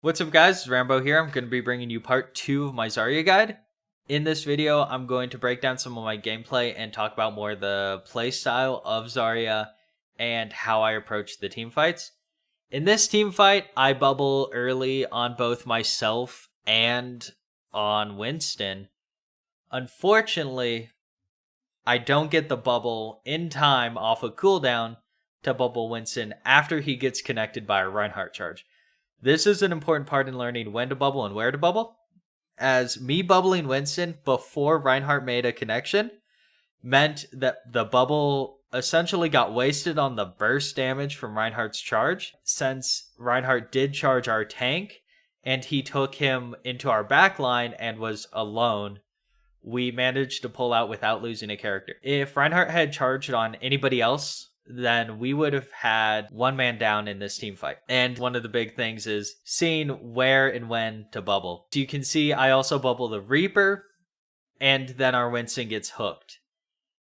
What's up guys, it's Rambo here. I'm going to be bringing you part 2 of my Zarya guide. In this video, I'm going to break down some of my gameplay and talk about more the playstyle of Zarya and how I approach the team fights. In this team fight, I bubble early on both myself and on Winston. Unfortunately, I don't get the bubble in time off a cooldown to bubble Winston after he gets connected by a Reinhardt charge. This is an important part in learning when to bubble and where to bubble, as me bubbling Winston before Reinhardt made a connection meant that the bubble essentially got wasted on the burst damage from Reinhardt's charge, since Reinhardt did charge our tank and he took him into our backline and was alone. We managed to pull out without losing a character. If Reinhardt had charged on anybody else, then we would have had one man down in this team fight. And one of the big things is seeing where and when to bubble. So you can see I also bubble the Reaper, and then our Winston gets hooked.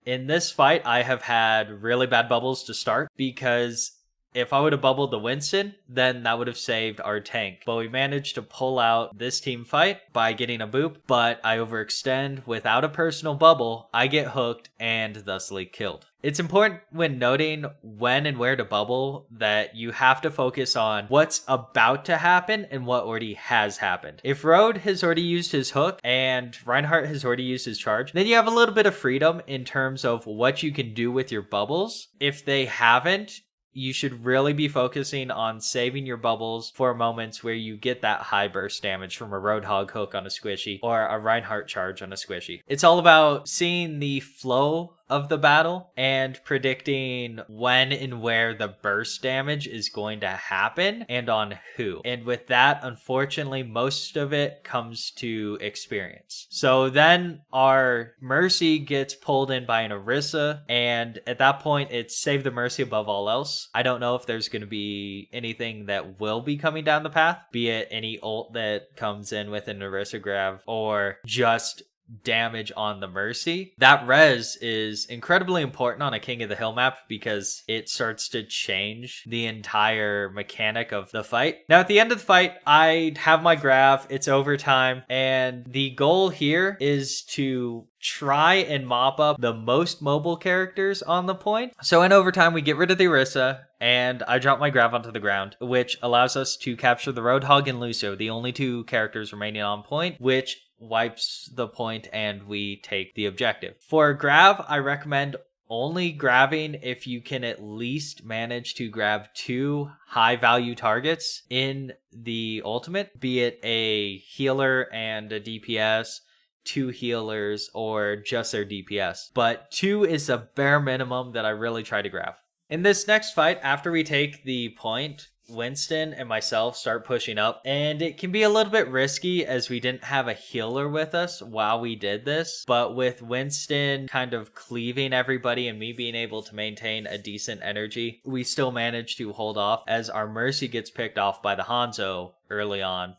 In this fight, I have had really bad bubbles to start, because if I would have bubbled the Winston, then that would have saved our tank. But we managed to pull out this team fight by getting a boop, but I overextend without a personal bubble, I get hooked and thusly killed. It's important when noting when and where to bubble that you have to focus on what's about to happen and what already has happened. If Road has already used his hook and Reinhardt has already used his charge, then you have a little bit of freedom in terms of what you can do with your bubbles. If they haven't, you should really be focusing on saving your bubbles for moments where you get that high burst damage from a Roadhog hook on a squishy or a Reinhardt charge on a squishy. It's all about seeing the flow of the battle and predicting when and where the burst damage is going to happen and on who. And with that, unfortunately, most of it comes to experience. So then our Mercy gets pulled in by an Orisa, and at that point, it's save the Mercy above all else. I don't know if there's going to be anything that will be coming down the path, be it any ult that comes in with an Orisa grav or just damage on the Mercy. That res is incredibly important on a King of the Hill map because it starts to change the entire mechanic of the fight. Now at the end of the fight, I have my grav, it's overtime, and the goal here is to try and mop up the most mobile characters on the point. So in overtime, we get rid of the Orisa, and I drop my grav onto the ground, which allows us to capture the Roadhog and Lucio, the only two characters remaining on point, which wipes the point and we take the objective. For grav, I recommend only grabbing if you can at least manage to grab 2 high value targets in the ultimate, be it a healer and a DPS, 2 healers, or just their DPS. But 2 is a bare minimum that I really try to grab. In this next fight, after we take the point, Winston and myself start pushing up, and it can be a little bit risky as we didn't have a healer with us while we did this, but with Winston kind of cleaving everybody and me being able to maintain a decent energy, we still managed to hold off as our Mercy gets picked off by the Hanzo early on.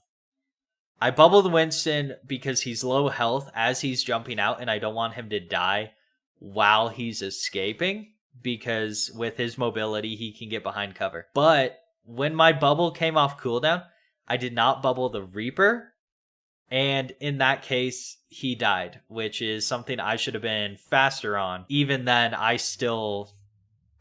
I bubbled Winston because he's low health as he's jumping out, and I don't want him to die while he's escaping, because with his mobility, he can get behind cover. But when my bubble came off cooldown, I did not bubble the Reaper, and in that case, he died, which is something I should have been faster on. Even then, I still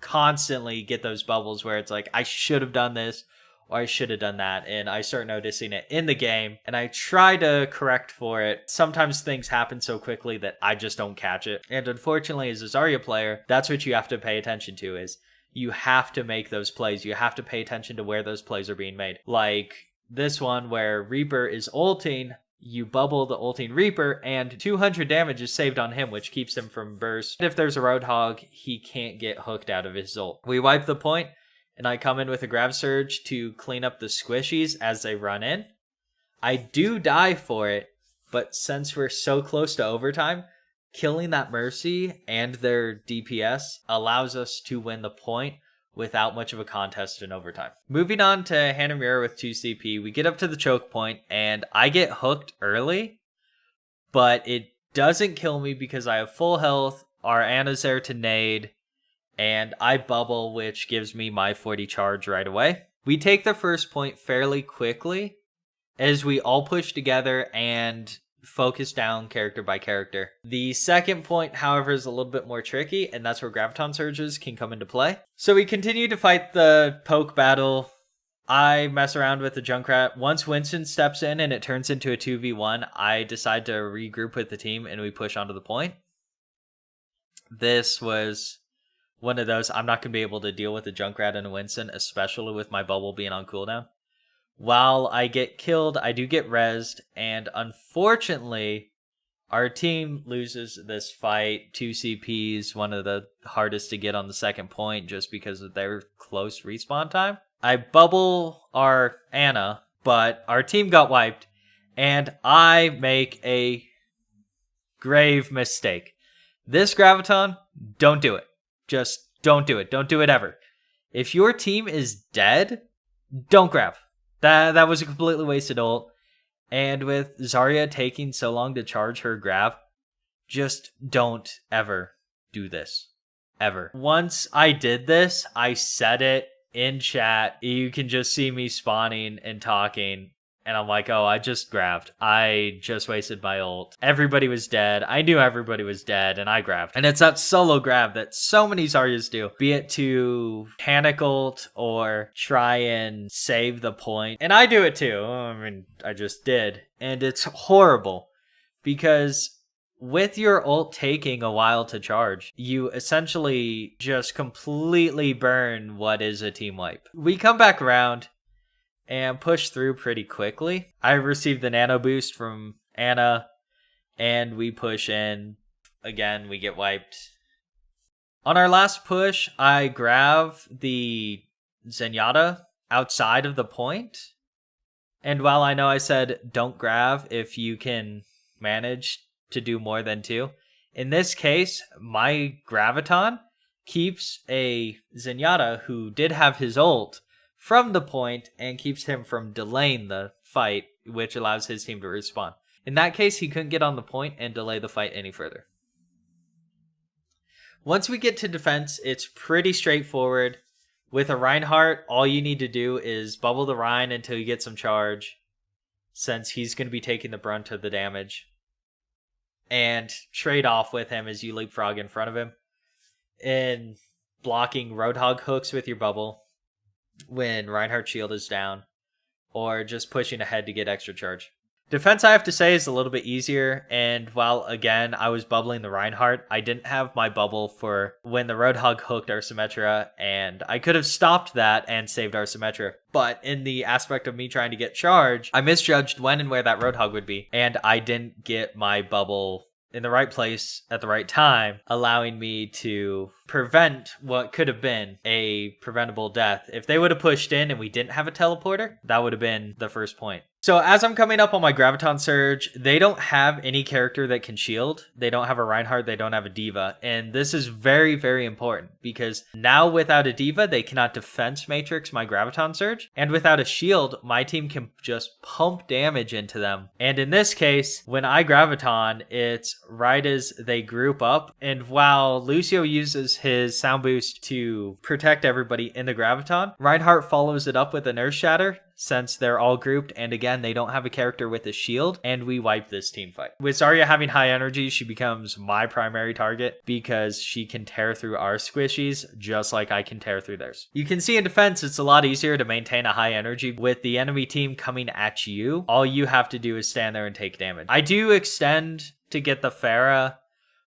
constantly get those bubbles where it's like, I should have done this, or I should have done that, and I start noticing it in the game, and I try to correct for it. Sometimes things happen so quickly that I just don't catch it, and unfortunately, as a Zarya player, that's what you have to pay attention to, is you have to make those plays. You have to pay attention to where those plays are being made. Like this one where Reaper is ulting, you bubble the ulting Reaper, and 200 damage is saved on him, which keeps him from burst. If there's a Roadhog, he can't get hooked out of his ult. We wipe the point, and I come in with a Grav Surge to clean up the squishies as they run in. I do die for it, but since we're so close to overtime, killing that Mercy and their DPS allows us to win the point without much of a contest in overtime. Moving on to Hanamura with 2 CP, we get up to the choke point, and I get hooked early, but it doesn't kill me because I have full health, our Ana's there to nade, and I bubble, which gives me my 40 charge right away. We take the first point fairly quickly, as we all push together and focus down character by character. The second point, however, is a little bit more tricky, and that's where graviton surges can come into play. So we continue to fight the poke battle. I mess around with the Junkrat. Once Winston steps in and it turns into a 2v1, I decide to regroup with the team and we push onto the point. This was one of those, I'm not going to be able to deal with a Junkrat and a Winston, especially with my bubble being on cooldown. While I get killed, I do get rezzed, and unfortunately, our team loses this fight. 2 CPs, one of the hardest to get on the second point just because of their close respawn time. I bubble our Ana, but our team got wiped, and I make a grave mistake. This graviton, don't do it. Just don't do it. Don't do it ever. If your team is dead, don't grab. That was a completely wasted ult. And with Zarya taking so long to charge her grab, just don't ever do this. Ever. Once I did this, I said it in chat. You can just see me spawning and talking. And I'm like, oh, I just grabbed. I just wasted my ult. Everybody was dead. I knew everybody was dead, and I grabbed. And it's that solo grab that so many Zaryas do, be it to panic ult or try and save the point. And I do it too. I mean, I just did. And it's horrible because with your ult taking a while to charge, you essentially just completely burn what is a team wipe. We come back around and push through pretty quickly. I received the nano boost from Ana, and we push in. Again, we get wiped. On our last push, I grab the Zenyatta outside of the point. And while I know I said don't grab if you can manage to do more than 2, in this case, my graviton keeps a Zenyatta who did have his ult from the point and keeps him from delaying the fight, which allows his team to respawn. In that case, he couldn't get on the point and delay the fight any further. Once we get to defense, it's pretty straightforward. With a Reinhardt, all you need to do is bubble the Rein until you get some charge, since he's going to be taking the brunt of the damage, and trade off with him as you leapfrog in front of him, and blocking Roadhog hooks with your bubble when Reinhardt's shield is down, or just pushing ahead to get extra charge. Defense, I have to say, is a little bit easier, and while, again, I was bubbling the Reinhardt, I didn't have my bubble for when the Roadhog hooked our Symmetra, and I could have stopped that and saved our Symmetra. But in the aspect of me trying to get charge, I misjudged when and where that Roadhog would be, and I didn't get my bubble in the right place at the right time, allowing me to prevent what could have been a preventable death. If they would have pushed in and we didn't have a teleporter, that would have been the first point. So as I'm coming up on my Graviton Surge, they don't have any character that can shield. They don't have a Reinhardt, they don't have a Diva. And this is very, very important because now without a Diva, they cannot defense matrix my Graviton Surge. And without a shield, my team can just pump damage into them. And in this case, when I Graviton, it's right as they group up. And while Lucio uses his sound boost to protect everybody in the Graviton, Reinhardt follows it up with a Nurse Shatter, since they're all grouped, and again, they don't have a character with a shield, and we wipe this team fight. With Zarya having high energy, she becomes my primary target because she can tear through our squishies just like I can tear through theirs. You can see in defense, it's a lot easier to maintain a high energy with the enemy team coming at you. All you have to do is stand there and take damage. I do extend to get the Pharah,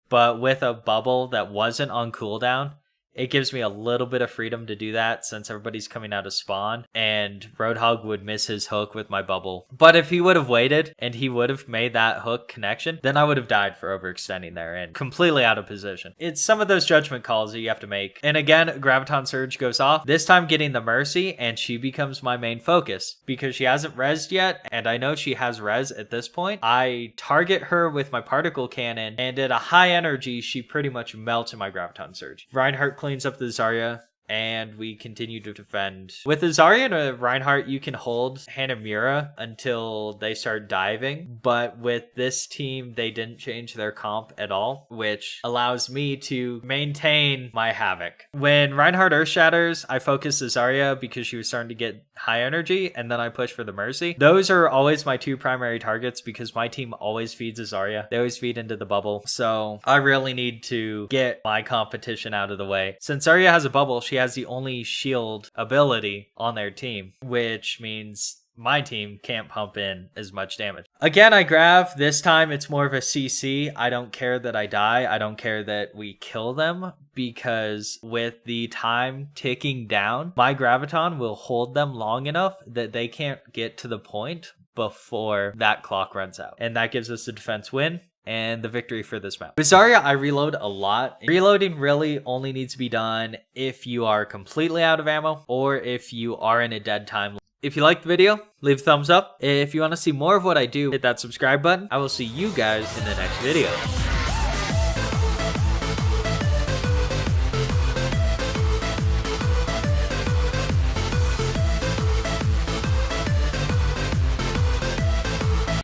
but with a bubble that wasn't on cooldown, it gives me a little bit of freedom to do that since everybody's coming out of spawn, and Roadhog would miss his hook with my bubble. But if he would have waited and he would have made that hook connection, then I would have died for overextending there and completely out of position. It's some of those judgment calls that you have to make. And again, Graviton Surge goes off, this time getting the Mercy, and she becomes my main focus because she hasn't rezzed yet, and I know she has res at this point. I target her with my Particle Cannon, and at a high energy, she pretty much melts in my Graviton Surge. Reinhardt cleans up the Zarya and we continue to defend. With a Zarya and a Reinhardt, you can hold Hanamura until they start diving, but with this team, they didn't change their comp at all, which allows me to maintain my Havoc. When Reinhardt Earth Shatters, I focus the Zarya because she was starting to get high energy, and then I push for the Mercy. Those are always my two primary targets because my team always feeds a Zarya. They always feed into the bubble, so I really need to get my competition out of the way. Since Zarya has a bubble, she has the only shield ability on their team, which means my team can't pump in as much damage. Again, I grav. This time it's more of a CC. I don't care that I die. I don't care that we kill them, because with the time ticking down, my graviton will hold them long enough that they can't get to the point before that clock runs out. And that gives us the defense win and the victory for this map. With Zarya, I reload a lot. Reloading really only needs to be done if you are completely out of ammo or if you are in a dead time. If you liked the video, leave a thumbs up. If you want to see more of what I do, hit that subscribe button. I will see you guys in the next video.